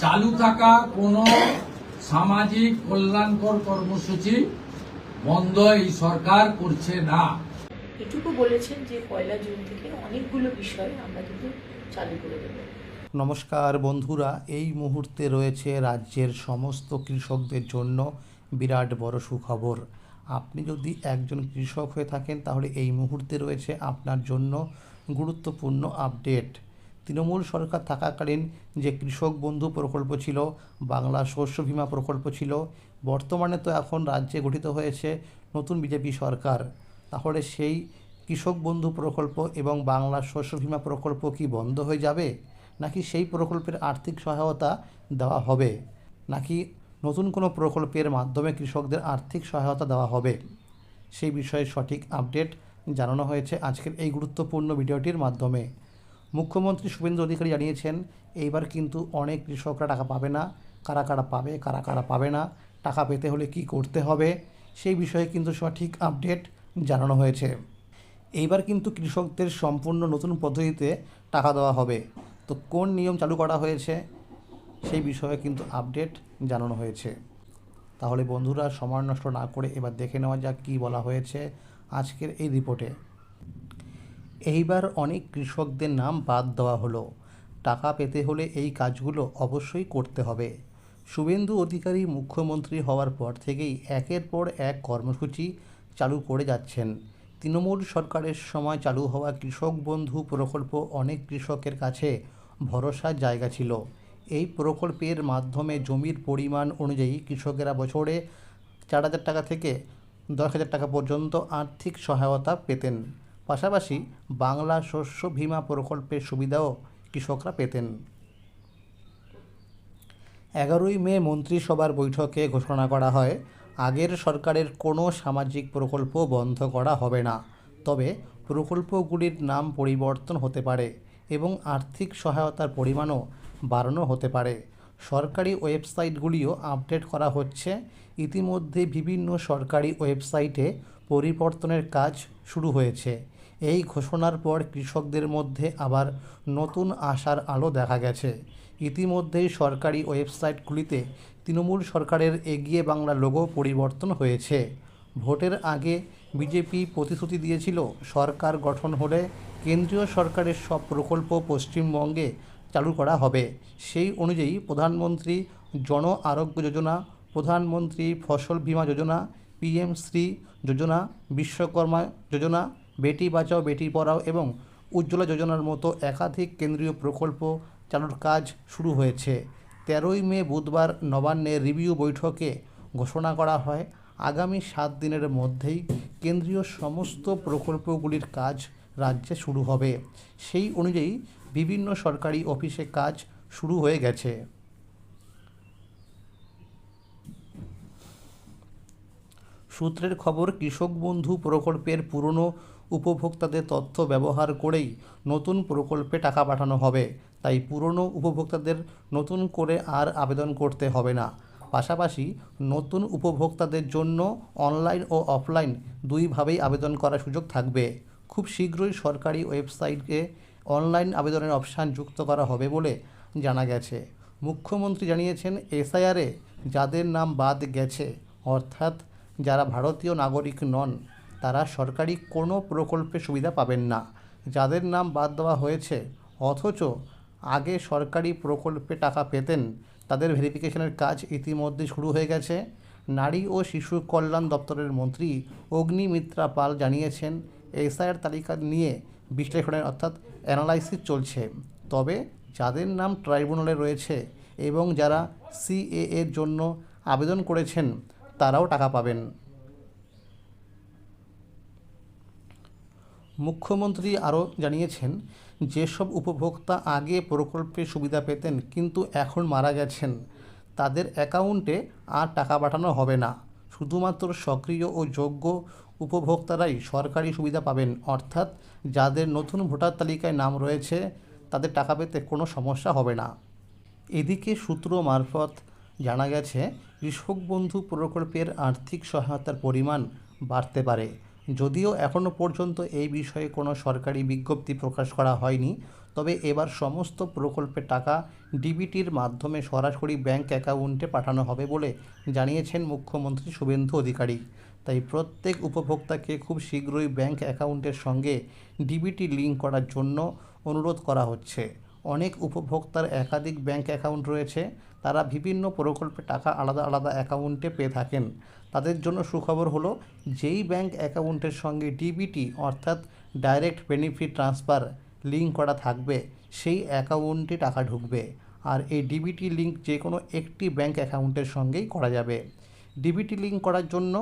চালু থাকা কোনো সামাজিক কল্যাণকর কর্মসূচি বন্ধ এই সরকার করছে না। এটুকু বলেছেন যে 1 জুন থেকে অনেকগুলো বিষয় আমরা কিন্তু চালু করে দেব। নমস্কার বন্ধুরা, এই মুহূর্তে রয়েছে রাজ্যের সমস্ত কৃষকদের জন্য বিরাট বড় সুখবর। আপনি যদি একজন কৃষক হয়ে থাকেন তাহলে এই মুহূর্তে রয়েছে আপনার জন্য গুরুত্বপূর্ণ আপডেট। তৃণমূল সরকার থাকাকালীন যে কৃষক বন্ধু প্রকল্প ছিল, বাংলা শস্য বীমা প্রকল্প ছিল, বর্তমানে তো এখন রাজ্যে গঠিত হয়েছে নতুন বিজেপি সরকার। তাহলে সেই কৃষক বন্ধু প্রকল্প এবং বাংলা শস্য বীমা প্রকল্প কি বন্ধ হয়ে যাবে, নাকি সেই প্রকল্পের আর্থিক সহায়তা দেওয়া হবে, নাকি নতুন কোনো প্রকল্পের মাধ্যমে কৃষকদের আর্থিক সহায়তা দেওয়া হবে? সেই বিষয়ে সঠিক আপডেট জানানো হয়েছে আজকের এই গুরুত্বপূর্ণ ভিডিওটির মাধ্যমে। মুখ্যমন্ত্রী শুভেন্দু অধিকারী জানিয়েছেন এইবার কিন্তু অনেক কৃষকরা টাকা পাবে না। কারা কারা পাবে, কারা কারা পাবে না, টাকা পেতে হলে কি করতে হবে, সেই বিষয়ে কিন্তু সঠিক আপডেট জানানো হয়েছে। এইবার কিন্তু কৃষকদের সম্পূর্ণ নতুন পদ্ধতিতে টাকা দেওয়া হবে। তো কোন নিয়ম চালু করা হয়েছে সেই বিষয়ে কিন্তু আপডেট জানানো হয়েছে। তাহলে বন্ধুরা, সময় নষ্ট না করে এবার দেখে নেওয়া যাক কী বলা হয়েছে আজকের এই রিপোর্টে। এইবার অনেক কৃষকদের নাম বাদ দেওয়া হলো। টাকা পেতে হলে এই কাজগুলো অবশ্যই করতে হবে। শুভেন্দু অধিকারী মুখ্যমন্ত্রী হওয়ার পর থেকেই একের পর এক কর্মসূচি চালু করে যাচ্ছেন। তৃণমূল সরকারের সময় চালু হওয়া কৃষক বন্ধু প্রকল্প অনেক কৃষকের কাছে ভরসার জায়গা ছিল। এই প্রকল্পের মাধ্যমে জমির পরিমাণ অনুযায়ী কৃষকেরা বছরে 4,000 টাকা থেকে 10,000 টাকা পর্যন্ত আর্থিক সহায়তা পেতেন। পাশাপাশি বাংলা শস্য বীমা প্রকল্পের সুবিধাও কৃষকরা পেতেন। 11ই মে মন্ত্রিসভার বৈঠকে ঘোষণা করা হয় আগের সরকারের কোনো সামাজিক প্রকল্প বন্ধ করা হবে না, তবে প্রকল্পগুলির নাম পরিবর্তন হতে পারে এবং আর্থিক সহায়তার পরিমাণও বাড়ানো হতে পারে। সরকারি ওয়েবসাইটগুলিও আপডেট করা হচ্ছে। ইতিমধ্যে বিভিন্ন সরকারি ওয়েবসাইটে পরিবর্তনের কাজ শুরু হয়েছে। এই ঘোষণার পর কৃষকদের মধ্যে আবার নতুন আশার আলো দেখা গেছে। ইতিমধ্যেই সরকারি ওয়েবসাইটগুলিতে তৃণমূল সরকারের এগিয়ে বাংলা লোগো পরিবর্তন হয়েছে। ভোটের আগে বিজেপি প্রতিশ্রুতি দিয়েছিল সরকার গঠন হলে কেন্দ্রীয় সরকারের সব প্রকল্প পশ্চিমবঙ্গে চালু করা হবে। সেই অনুযায়ী প্রধানমন্ত্রী জন আরোগ্য যোজনা, প্রধানমন্ত্রী ফসল বীমা যোজনা, পিএম শ্রী যোজনা, বিশ্বকর্মা যোজনা, বেটি বাঁচাও বেটি পড়াও এবং উজ্জ্বলা যোজনার মতো একাধিক কেন্দ্রীয় প্রকল্প চালুর কাজ শুরু হয়েছে। 13ই মে বুধবার নবান্নের রিভিউ বৈঠকে ঘোষণা করা হয় আগামী 7 দিনের মধ্যেই কেন্দ্রীয় সমস্ত প্রকল্পগুলির কাজ রাজ্যে শুরু হবে। সেই অনুযায়ী বিভিন্ন সরকারি অফিসে কাজ শুরু হয়ে গেছে। সূত্রের খবর, কৃষক বন্ধু প্রকল্পের পুরনো উপভোক্তাদের তথ্য ব্যবহার করেই নতুন প্রকল্পে টাকা পাঠানো হবে। তাই পুরনো উপভোক্তাদের নতুন করে আর আবেদন করতে হবে না। পাশাপাশি নতুন উপভোক্তাদের জন্য অনলাইন ও অফলাইন দুইভাবেই আবেদন করার সুযোগ থাকবে। খুব শীঘ্রই সরকারি ওয়েবসাইটে অনলাইন আবেদনের অপশান যুক্ত করা হবে বলে জানা গেছে। মুখ্যমন্ত্রী জানিয়েছেন এসআইআরে যাদের নাম বাদ গেছে, অর্থাৎ যারা ভারতীয় নাগরিক নন, তারা সরকারি কোনো প্রকল্পে সুবিধা পাবেন না। যাদের নাম বাদ দেওয়া হয়েছে অথচ আগে সরকারি প্রকল্পে টাকা পেতেন, তাদের ভেরিফিকেশনের কাজ ইতিমধ্যে শুরু হয়ে গেছে। নারী ও শিশু কল্যাণ দপ্তরের মন্ত্রী অগ্নিমিত্রা পাল জানিয়েছেন এসআইআর তালিকা নিয়ে বিশ্লেষণের অর্থাৎ অ্যানালাইসিস চলছে। তবে যাদের নাম ট্রাইব্যুনালে রয়েছে এবং যারা সিএএর জন্য আবেদন করেছেন তারাও টাকা পাবেন। মুখ্যমন্ত্রী আরও জানিয়েছেন যেসব উপভোক্তা আগে প্রকল্পের সুবিধা পেতেন কিন্তু এখন মারা গেছেন, তাদের অ্যাকাউন্টে আর টাকা পাঠানো হবে না। শুধুমাত্র সক্রিয় ও যোগ্য উপভোক্তারাই সরকারি সুবিধা পাবেন, অর্থাৎ যাদের নতুন ভোটার তালিকায় নাম রয়েছে তাদের টাকা পেতে কোনো সমস্যা হবে না। এদিকে সূত্র মারফত জানা গেছে কৃষক বন্ধু প্রকল্পের আর্থিক সহায়তার পরিমাণ বাড়তে পারে। যদিও এখনও পর্যন্ত এই বিষয়ে কোনো সরকারি বিজ্ঞপ্তি প্রকাশ করা হয়নি, তবে এবার সমস্ত প্রকল্পের টাকা ডিবিটির মাধ্যমে সরাসরি ব্যাংক অ্যাকাউন্টে পাঠানো হবে বলে জানিয়েছেন মুখ্যমন্ত্রী শুভেন্দু অধিকারী। তাই প্রত্যেক উপভোক্তাকে খুব শীঘ্রই ব্যাংক অ্যাকাউন্টের সঙ্গে ডিবিটি লিঙ্ক করার জন্য অনুরোধ করা হচ্ছে। অনেক উপভোক্তার একাধিক ব্যাংক অ্যাকাউন্ট রয়েছে, তারা বিভিন্ন প্রকল্পে টাকা আলাদা আলাদা অ্যাকাউন্টে পেয়ে থাকেন। তাদের জন্য সুখবর হলো, যেই ব্যাংক অ্যাকাউন্টের সঙ্গে ডিবিটি অর্থাৎ ডাইরেক্ট বেনিফিট ট্রান্সফার লিঙ্ক করা থাকবে সেই অ্যাকাউন্টে টাকা ঢুকবে। আর এই ডিবিটি লিঙ্ক যে কোনো একটি ব্যাংক অ্যাকাউন্টের সঙ্গেই করা যাবে। ডিবিটি লিঙ্ক করার জন্য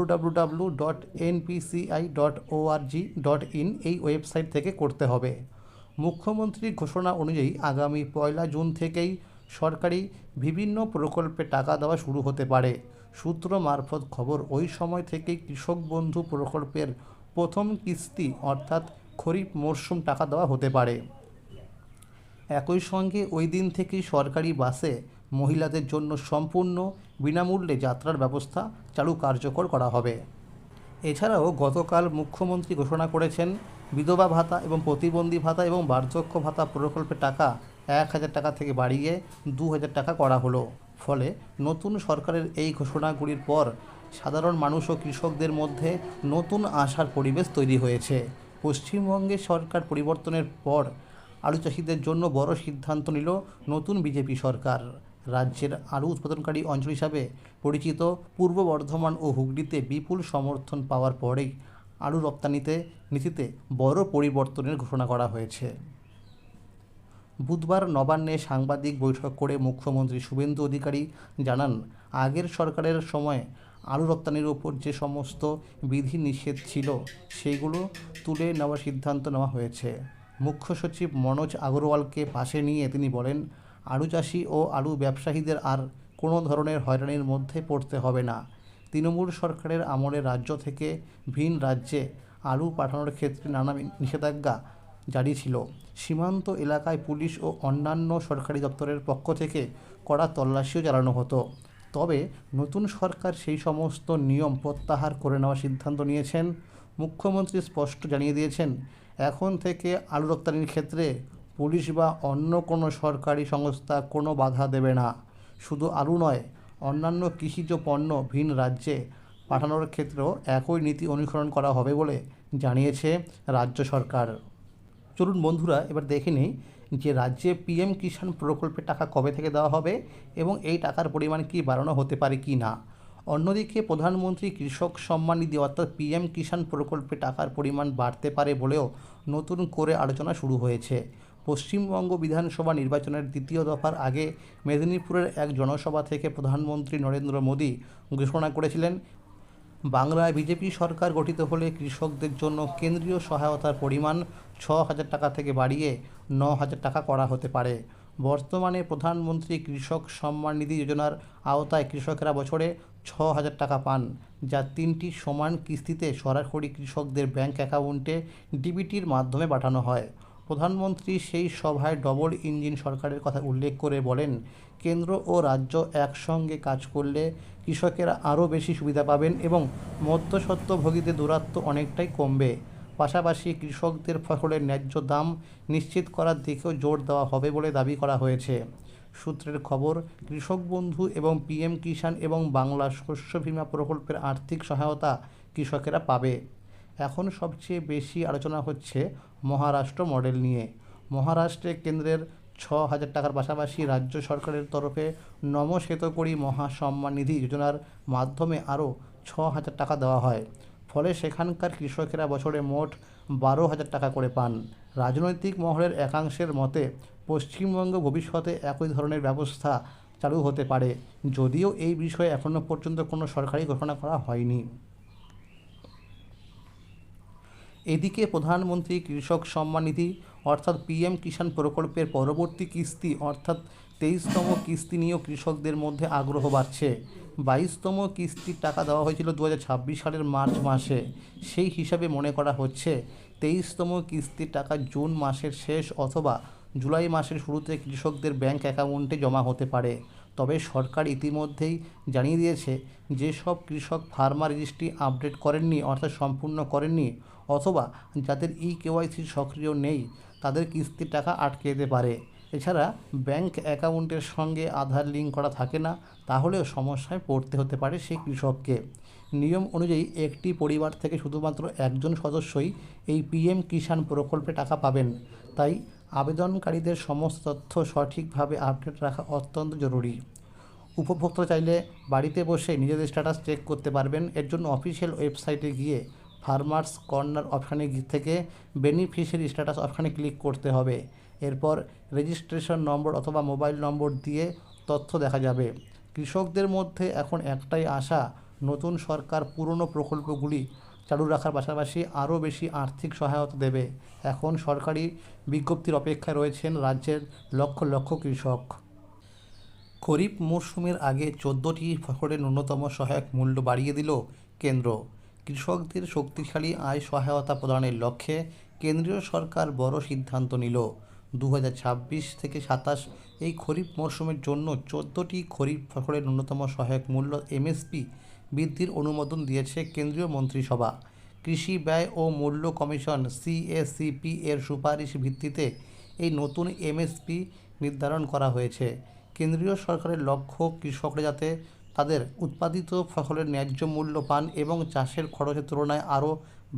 www.npci.org.in এই ওয়েবসাইট থেকে করতে হবে। মুখ্যমন্ত্রীর ঘোষণা অনুযায়ী আগামী 1 জুন থেকেই সরকারি বিভিন্ন প্রকল্পে টাকা দেওয়া শুরু হতে পারে। সূত্র মারফত খবর, ওই সময় থেকেই কৃষক বন্ধু প্রকল্পের প্রথম কিস্তি অর্থাৎ খরিফ মরশুম টাকা দেওয়া হতে পারে। একই সঙ্গে ওই দিন থেকেই সরকারি বাসে মহিলাদের জন্য সম্পূর্ণ বিনামূল্যে যাত্রার ব্যবস্থা চালু কার্যকর করা হবে। এছাড়াও গতকাল মুখ্যমন্ত্রী ঘোষণা করেছেন, বিধবা ভাতা এবং প্রতিবন্ধী ভাতা এবং বার্ধক্য ভাতা প্রকল্পের টাকা 1,000 টাকা থেকে বাড়িয়ে 2,000 টাকা করা হলো। ফলে নতুন সরকারের এই ঘোষণাগুলির পর সাধারণ মানুষ ও কৃষকদের মধ্যে নতুন আশার পরিবেশ তৈরি হয়েছে। পশ্চিমবঙ্গে সরকার পরিবর্তনের পর আলু চাষিদের জন্য বড় সিদ্ধান্ত নিল নতুন বিজেপি সরকার। রাজ্যের আলু উৎপাদনকারী অঞ্চল হিসাবে পরিচিত পূর্ব বর্ধমান ও হুগলিতে বিপুল সমর্থন পাওয়ার পরেই আলু রপ্তানিতে নীতিতে বড় পরিবর্তনের ঘোষণা করা হয়েছে। বুধবার নবান্নে সাংবাদিক বৈঠক করে মুখ্যমন্ত্রী শুভেন্দু অধিকারী জানান, আগের সরকারের সময় আলু রপ্তানির ওপর যে সমস্ত বিধি নিষেধ ছিল সেগুলো তুলে নেওয়ার সিদ্ধান্ত নেওয়া হয়েছে। মুখ্য সচিব মনোজ আগরওয়ালকে পাশে নিয়ে তিনি বলেন, আলু চাষি ও আলু ব্যবসায়ীদের আর কোনো ধরনের হয়রানির মধ্যে পড়তে হবে না। তৃণমূল সরকারের আমলে রাজ্য থেকে ভিন রাজ্যে আলু পাঠানোর ক্ষেত্রে নানা নিষেধাজ্ঞা জারি ছিল। সীমান্ত এলাকায় পুলিশ ও অন্যান্য সরকারি দপ্তরের পক্ষ থেকে কড়া তল্লাশিও চালানো হতো। তবে নতুন সরকার সেই সমস্ত নিয়ম প্রত্যাহার করে নেওয়ার সিদ্ধান্ত নিয়েছেন। মুখ্যমন্ত্রী স্পষ্ট জানিয়ে দিয়েছেন, এখন থেকে আলু রপ্তানির ক্ষেত্রে পুলিশ বা অন্য কোনো সরকারি সংস্থা কোনো বাধা দেবে না। শুধু আলু নয়, অন্যান্য কৃষিজ পণ্য ভিন রাজ্যে পাঠানোর ক্ষেত্রেও একই নীতি অনুসরণ করা হবে বলে জানিয়েছে রাজ্য সরকার। চলুন বন্ধুরা, এবার দেখে নিই যে রাজ্যে পিএম কিষাণ প্রকল্পের টাকা কবে থেকে দেওয়া হবে এবং এই টাকার পরিমাণ কি বাড়ানো হতে পারে কি না। অন্যদিকে প্রধানমন্ত্রী কৃষক সম্মান নিধি অর্থাৎ পিএম কিষাণ প্রকল্পে টাকার পরিমাণ বাড়তে পারে বলেও নতুন করে আলোচনা শুরু হয়েছে। পশ্চিমবঙ্গ বিধানসভা নির্বাচনের দ্বিতীয় দফার আগে মেদিনীপুরের এক জনসভা থেকে প্রধানমন্ত্রী নরেন্দ্র মোদী ঘোষণা করেছিলেন, বাংলায় বিজেপি সরকার গঠিত হলে কৃষকদের জন্য কেন্দ্রীয় সহায়তার পরিমাণ 6,000 টাকা থেকে বাড়িয়ে 9,000 টাকা করা হতে পারে। বর্তমানে প্রধানমন্ত্রী কৃষক সম্মান নিধি যোজনার আওতায় কৃষকেরা বছরে 6,000 টাকা পান, যা 3টি সমান কিস্তিতে সরাসরি কৃষকদের ব্যাংক অ্যাকাউন্টে ডিবিটির মাধ্যমে পাঠানো হয়। প্রধানমন্ত্রী সেই সভায় ডবল ইঞ্জিন সরকারের কথা উল্লেখ করে বলেন, কেন্দ্র ও রাজ্য একসঙ্গে কাজ করলে কৃষকেরা আরও বেশি সুবিধা পাবেন এবং মধ্যস্বত্বভোগীদের দূরত্ব অনেকটাই কমবে। পাশাপাশি কৃষকদের ফসলের ন্যায্য দাম নিশ্চিত করার দিকেও জোর দেওয়া হবে বলে দাবি করা হয়েছে। সূত্রের খবর, কৃষক বন্ধু এবং পিএম কিষাণ এবং বাংলা শস্য বীমা প্রকল্পের আর্থিক সহায়তা কৃষকেরা পাবে। এখন সবচেয়ে বেশি আলোচনা হচ্ছে মহারাষ্ট্র মডেল নিয়ে। মহারাষ্ট্রে কেন্দ্রের 6,000 টাকার পাশাপাশি রাজ্য সরকারের তরফে নমঃশেতকরী মহাসম্মান নিধি যোজনার মাধ্যমে আরও 6,000 টাকা দেওয়া হয়। ফলে সেখানকার কৃষকেরা বছরে মোট 12,000 টাকা করে পান। রাজনৈতিক মহলের একাংশের মতে পশ্চিমবঙ্গ ভবিষ্যতে একই ধরনের ব্যবস্থা চালু হতে পারে, যদিও এই বিষয়ে এখনও পর্যন্ত কোনো সরকারি ঘোষণা করা হয়নি। এদিকে প্রধানমন্ত্রী কৃষক সম্মান নিধি অর্থাৎ পিএম কিষাণ প্রকল্পের পরবর্তী কিস্তি অর্থাৎ 23তম কিস্তি নিয়েও কৃষকদের মধ্যে আগ্রহ বাড়ছে। 22তম কিস্তির টাকা দেওয়া হয়েছিল 2026 সালের মার্চ মাসে। সেই হিসাবে মনে করা হচ্ছে 23তম কিস্তির টাকা জুন মাসের শেষ অথবা জুলাই মাসের শুরুতে কৃষকদের ব্যাংক অ্যাকাউন্টে জমা হতে পারে। তবে সরকার ইতিমধ্যেই জানিয়ে দিয়েছে যেসব কৃষক ফার্মার রেজিস্ট্রি আপডেট করেননি অর্থাৎ সম্পূর্ণ করেননি অথবা যাদের কেওয়াইসি সক্রিয় নেই তাদের কিস্তির টাকা আটকে যেতে পারে। এছাড়া ব্যাংক অ্যাকাউন্টের সঙ্গে আধার লিঙ্ক করা থাকে না, তাহলেও সমস্যায় পড়তে হতে পারে সেই কৃষককে। নিয়ম অনুযায়ী একটি পরিবার থেকে শুধুমাত্র একজন সদস্যই এই পিএম কিষাণ প্রকল্পে টাকা পাবেন। তাই আবেদনকারীদের সমস্ত তথ্য সঠিকভাবে আপডেট রাখা অত্যন্ত জরুরি। উপভোক্তা চাইলে বাড়িতে বসে নিজেদের স্ট্যাটাস চেক করতে পারবেন। এর জন্য অফিসিয়াল ওয়েবসাইটে গিয়ে ফার্মার্স কর্নার অপশানে থেকে বেনিফিশিয়ারি স্ট্যাটাস অপশানে ক্লিক করতে হবে। এরপর রেজিস্ট্রেশন নম্বর অথবা মোবাইল নম্বর দিয়ে তথ্য দেখা যাবে। কৃষকদের মধ্যে এখন একটাই আশা, নতুন সরকার পুরনো প্রকল্পগুলি চালু রাখার পাশাপাশি আরও বেশি আর্থিক সহায়তা দেবে। এখন সরকারি বিজ্ঞপ্তির অপেক্ষায় রয়েছেন রাজ্যের লক্ষ লক্ষ কৃষক। খরিফ মরশুমের আগে 14টি ফসলের ন্যূনতম সহায়ক মূল্য বাড়িয়ে দিল কেন্দ্র। কৃষকদের শক্তিশালী আয় সহায়তা প্রদানের লক্ষ্যে কেন্দ্রীয় সরকার বড় সিদ্ধান্ত নিল। 2026 থেকে 27 এই খরিফ মরশুমের জন্য 14টি খরিফ ফসলের ন্যূনতম সহায়ক মূল্য এমএসপি বৃদ্ধির অনুমোদন দিয়েছে কেন্দ্রীয় মন্ত্রিসভা। কৃষি ব্যয় ও মূল্য কমিশন সিএসিপি এর সুপারিশ ভিত্তিতে এই নতুন এমএসপি নির্ধারণ করা হয়েছে। কেন্দ্রীয় সরকারের লক্ষ্য কৃষকরা যাতে তাদের উৎপাদিত ফসলের ন্যায্য মূল্য পান এবং চাষের খরচের তুলনায় আরও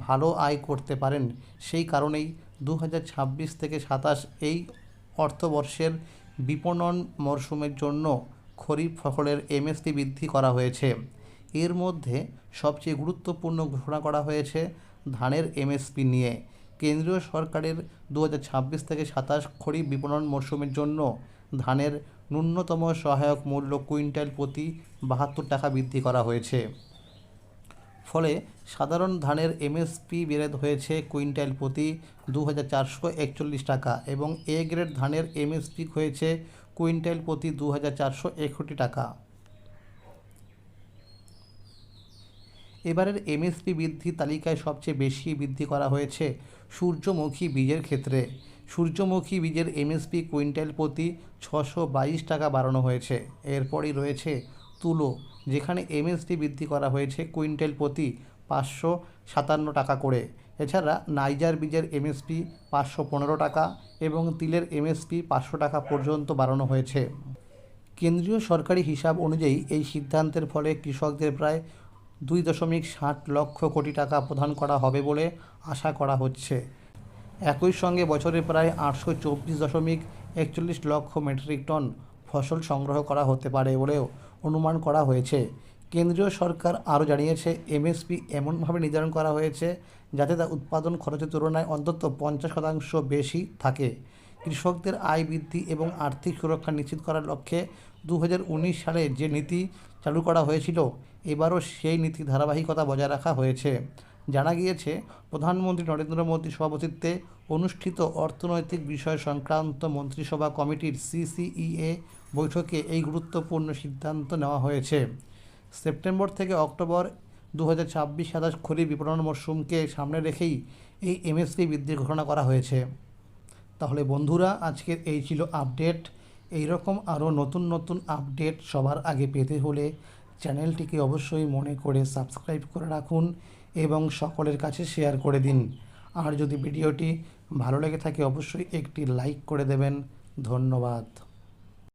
ভালো আয় করতে পারেন। সেই কারণেই 2026 থেকে 27 এই অর্থবর্ষের বিপণন মরশুমের জন্য খরিফ ফসলের এমএসপি বৃদ্ধি করা হয়েছে। এর মধ্যে সবচেয়ে গুরুত্বপূর্ণ ঘোষণা করা হয়েছে ধানের এমএসপি নিয়ে। কেন্দ্রীয় সরকারের 2026 থেকে 27 খরিফ বিপণন মরশুমের জন্য ধানের ন্যূনতম সহায়ক মূল্য কুইন্টাল প্রতি 72 টাকা বৃদ্ধি করা হয়েছে। ফলে সাধারণ ধানের এমএসপি বেড়ে হয়েছে কুইন্টাল প্রতি 2441 টাকা এবং এ গ্রেড ধানের এমএসপি হয়েছে কুইন্টাল প্রতি 2461 টাকা। এবারের এমএসপি বৃদ্ধি তালিকায় সবচেয়ে বেশি বৃদ্ধি করা হয়েছে সূর্যমুখী বীজের ক্ষেত্রে। সূর্যমুখী বীজের এমএসপি কুইন্টাল প্রতি 622 টাকা বাড়ানো হয়েছে। এরপরই রয়েছে তুলো, যেখানে এমএসপি বৃদ্ধি করা হয়েছে কুইন্টাল প্রতি 557 টাকা করে। এছাড়া নাইজার বীজের এমএসপি 515 টাকা এবং তিলের এমএসপি 500 টাকা পর্যন্ত বাড়ানো হয়েছে। কেন্দ্রীয় সরকারি হিসাব অনুযায়ী এই সিদ্ধান্তের ফলে কৃষকদের প্রায় 2.60 লক্ষ কোটি টাকা প্রদান করা হবে বলে আশা করা হচ্ছে। একই সঙ্গে বছরে প্রায় 824.41 লক্ষ মেট্রিক টন ফসল সংগ্রহ করা হতে পারে বলেও অনুমান করা হয়েছে। কেন্দ্রীয় সরকার আরও জানিয়েছে, এমএসপি এমনভাবে নির্ধারণ করা হয়েছে যাতে তা উৎপাদন খরচের তুলনায় অন্তত 50% বেশি থাকে। কৃষকদের আয় বৃদ্ধি এবং আর্থিক সুরক্ষা নিশ্চিত করার লক্ষ্যে 2019 সালে যে নীতি চালু করা হয়েছিল, এবারও সেই নীতি ধারাবাহিকতা বজায় রাখা হয়েছে। জানা গিয়েছে, প্রধানমন্ত্রী নরেন্দ্র মোদীর সভাপতিত্বে অনুষ্ঠিত অর্থনৈতিক বিষয় সংক্রান্ত মন্ত্রিসভা কমিটির সিসিইএ বৈঠকে এই গুরুত্বপূর্ণ সিদ্ধান্ত নেওয়া হয়েছে। সেপ্টেম্বর থেকে অক্টোবর 2026-27 খরিফ বিপণন মরশুমকে সামনে রেখেই এই এমএসপি বৃদ্ধির ঘোষণা করা হয়েছে। তাহলে বন্ধুরা, আজকের এই ছিল আপডেট। এই রকম আরও নতুন নতুন আপডেট সবার আগে পেতে হলে চ্যানেলটিকে অবশ্যই মনে করে সাবস্ক্রাইব করে রাখুন এবং সকলের কাছে শেয়ার করে দিন। আর যদি ভিডিওটি ভালো লেগে থাকে অবশ্যই একটি লাইক করে দেবেন। ধন্যবাদ।